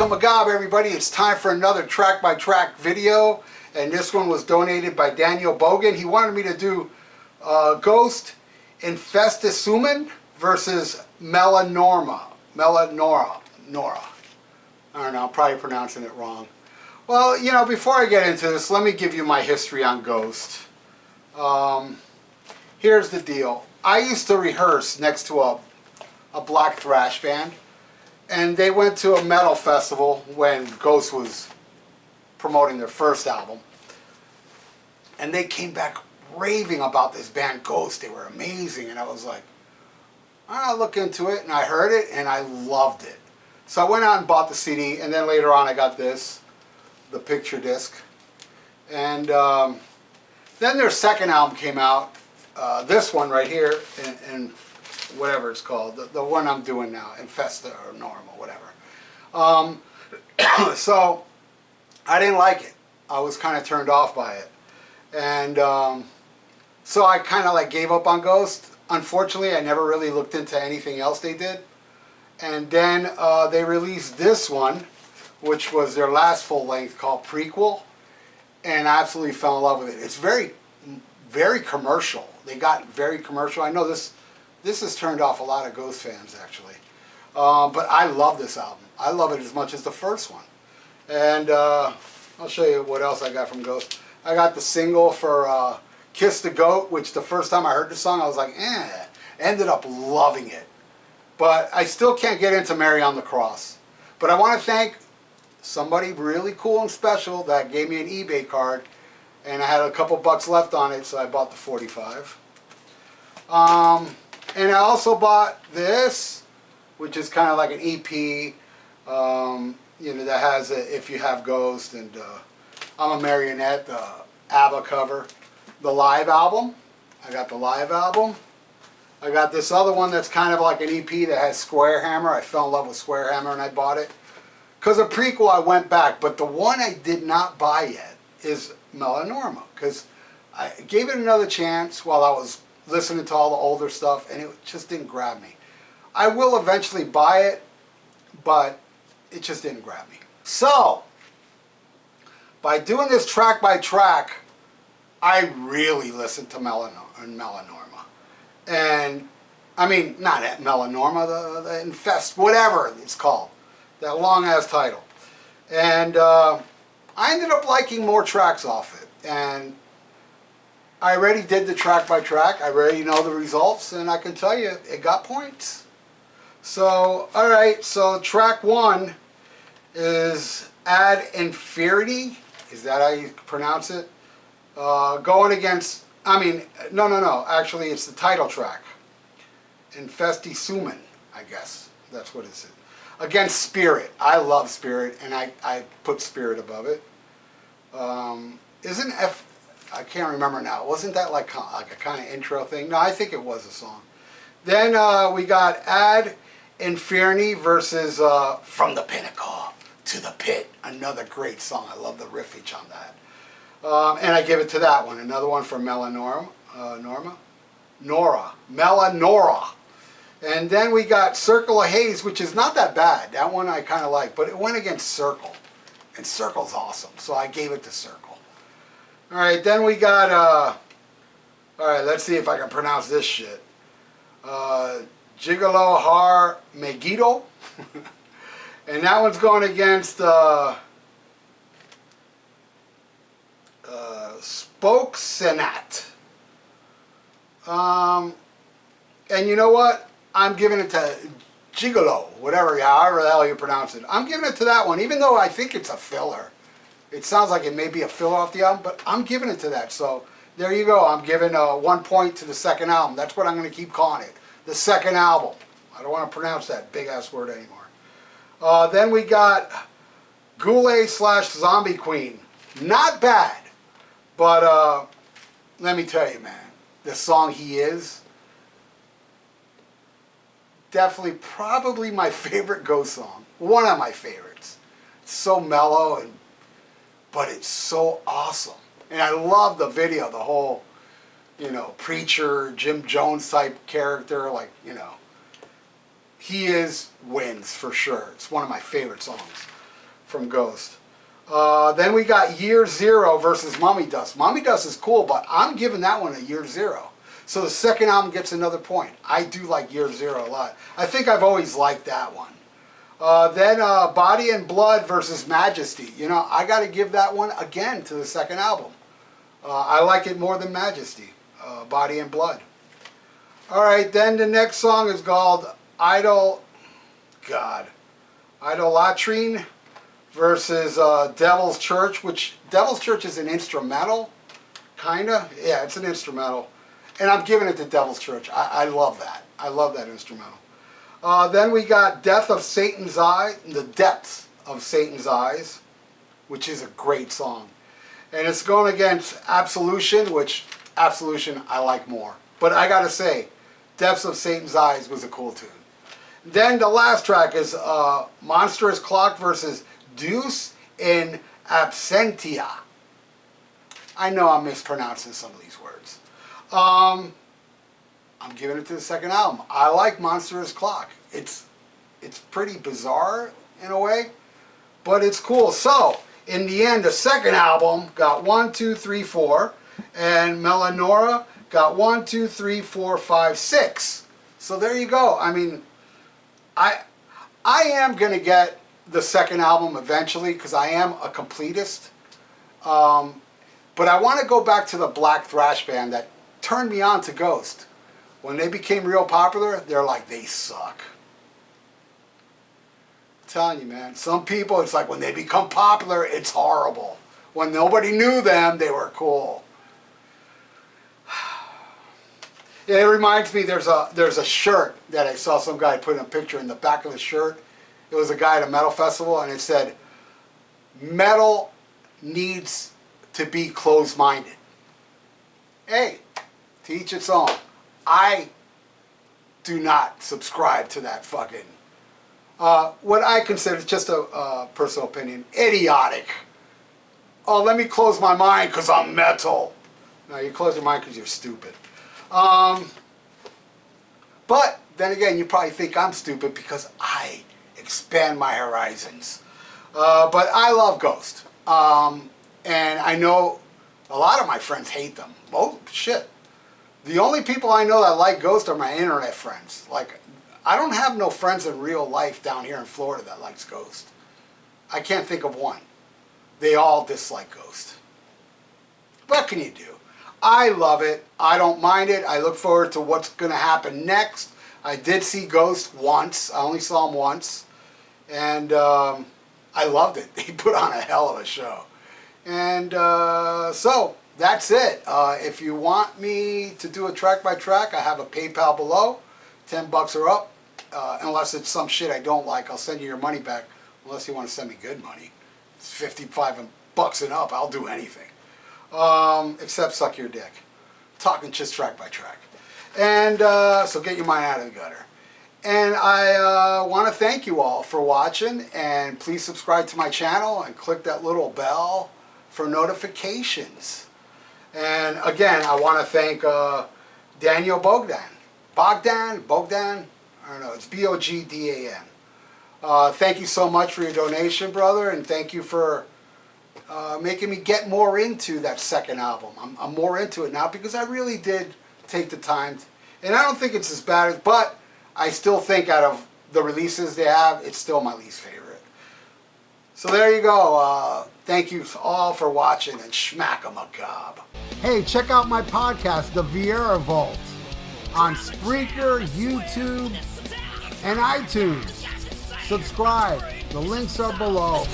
SHMACKEMAGOB, everybody. It's time for another track-by-track video, and this one was donated by Bogdan. He wanted me to do Ghost, Infestissumam versus Meliora. Nora. I don't know, I'm probably pronouncing it wrong. Well, you know, before I get into this, let me give you my history on Ghost. Here's the deal. I used to rehearse next to a black thrash band, and they went to a metal festival when Ghost was promoting their first album, and they came back raving about this band Ghost. They were amazing, and I was like, I'll look into it, and I heard it, and I loved it. So I went out and bought the CD, and then later on I got this, the picture disc, and then their second album came out, this one right here, and whatever it's called, the one I'm doing now, Infesta or Normal, whatever. So I didn't like it. I was kind of turned off by it, and so I kind of like gave up on Ghost. Unfortunately, I never really looked into anything else they did, and then they released this one, which was their last full length, called Prequel, and I absolutely fell in love with it. It's very, very commercial. They got very commercial. I know this has turned off a lot of Ghost fans, actually. But I love this album. I love it as much as the first one. And I'll show you what else I got from Ghost. I got the single for Kiss the Goat, which the first time I heard the song, I was like, eh. Ended up loving it. But I still can't get into Mary on the Cross. But I want to thank somebody really cool and special that gave me an eBay card. And I had a couple bucks left on it, so I bought the 45. And I also bought this, which is kind of like an EP, you know, that has a If You Have Ghost and I'm a Marionette, the ABBA cover. The live album. I got the live album. I got this other one that's kind of like an EP that has Square Hammer. I fell in love with Square Hammer and I bought it. Because of Prequel, I went back, but the one I did not buy yet is Meliora, because I gave it another chance while I was listening to all the older stuff, and it just didn't grab me. I will eventually buy it, but it just didn't grab me. So, by doing this track by track, I really listened to Meliora. And, I mean, not Meliora, the Infest, whatever it's called. That long-ass title. And I ended up liking more tracks off it. And I already did the track by track. I already know the results, and I can tell you it got points. So, alright, so track one is Ad Infinitum. Is that how you pronounce it? Going against, no, actually it's the title track. Infestissumam, I guess. That's what it is. Against Spirit. I love Spirit, and I put Spirit above it. Isn't I can't remember now. Wasn't that like a kind of intro thing? No, I think it was a song. Then we got Ad Infinitum versus From the Pinnacle to the Pit. Another great song. I love the riffage on that. And I give it to that one. Another one for Meliora. Meliora. And then we got Circle of Haze, which is not that bad. That one I kind of like, but it went against Circle. And Circle's awesome, so I gave it to Circle. Alright, then we got, alright, let's see if I can pronounce this shit. Gigolo Har Megiddo. And that one's going against Spokesenat. And you know what? I'm giving it to Gigolo, however the hell you pronounce it. I'm giving it to that one, even though I think it's a filler. It sounds like it may be a filler off the album, but I'm giving it to that. So there you go. I'm giving 1 point to the second album. That's what I'm going to keep calling it. The second album. I don't want to pronounce that big-ass word anymore. Then we got Goulet/Zombie Queen. Not bad, but let me tell you, man, the song He Is, definitely, probably my favorite Ghost song. One of my favorites. It's so mellow, but it's so awesome. And I love the video, the whole, you know, preacher, Jim Jones type character, like, you know. He Is wins for sure. It's one of my favorite songs. from Ghost. Then we got Year Zero versus Mummy Dust. Mummy Dust is cool, but I'm giving that one a Year Zero. So the second album gets another point. I do like Year Zero a lot. I think I've always liked that one. Then Body and Blood versus Majesty. You know, I got to give that one again to the second album. I like it more than Majesty, Body and Blood. All right, then the next song is called Idolatrine versus Devil's Church, which Devil's Church is an instrumental, kinda. Yeah, it's an instrumental. And I'm giving it to Devil's Church. I love that. I love that instrumental. Then we got Death of Satan's Eye, The Depths of Satan's Eyes, which is a great song. And it's going against Absolution, which Absolution I like more. But I gotta say, Depths of Satan's Eyes was a cool tune. Then the last track is Monstrous Clock versus Deus in Absentia. I know I'm mispronouncing some of these words. I'm giving it to the second album. I like Monstrous Clock. It's pretty bizarre in a way, but it's cool. So, in the end, the second album got 1, 2, 3, 4, and Meliora got 1, 2, 3, 4, 5, 6. So there you go. I mean, I am going to get the second album eventually because I am a completist. But I want to go back to the black thrash band that turned me on to Ghost. When they became real popular, they're like, they suck. I'm telling you, man. Some people, it's like when they become popular, it's horrible. When nobody knew them, they were cool. It reminds me, there's a shirt that I saw some guy put in a picture in the back of the shirt. It was a guy at a metal festival, and it said, metal needs to be closed-minded. Hey, to each its own. I do not subscribe to that fucking, what I consider just a personal opinion, idiotic. Oh, let me close my mind because I'm metal. No, you close your mind because you're stupid. But then again, you probably think I'm stupid because I expand my horizons. But I love Ghost. And I know a lot of my friends hate them. Oh, shit. The only people I know that like Ghost are my internet friends. Like, I don't have no friends in real life down here in Florida that likes Ghost. I can't think of one. They all dislike Ghost. What can you do? I love it. I don't mind it. I look forward to what's going to happen next. I did see Ghost once. I only saw him once. And I loved it. He put on a hell of a show. And so, that's it. If you want me to do a track by track, I have a PayPal below. $10 or up. Unless it's some shit I don't like, I'll send you your money back. Unless you want to send me good money. It's $55 and up. I'll do anything. Except suck your dick. Talking just track by track. And so get your mind out of the gutter. And I want to thank you all for watching. And please subscribe to my channel and click that little bell for notifications. And again, I want to thank Daniel Bogdan. Bogdan? I don't know. It's Bogdan. Thank you so much for your donation, brother. And thank you for making me get more into that second album. I'm more into it now because I really did take the time. And I don't think it's as bad as, but I still think out of the releases they have, it's still my least favorite. So there you go. Thank you all for watching and SHMACKEMAGOB. Hey, check out my podcast, The VIERA Vault, on SPREAKER, YouTube, and iTunes. Subscribe. The links are below.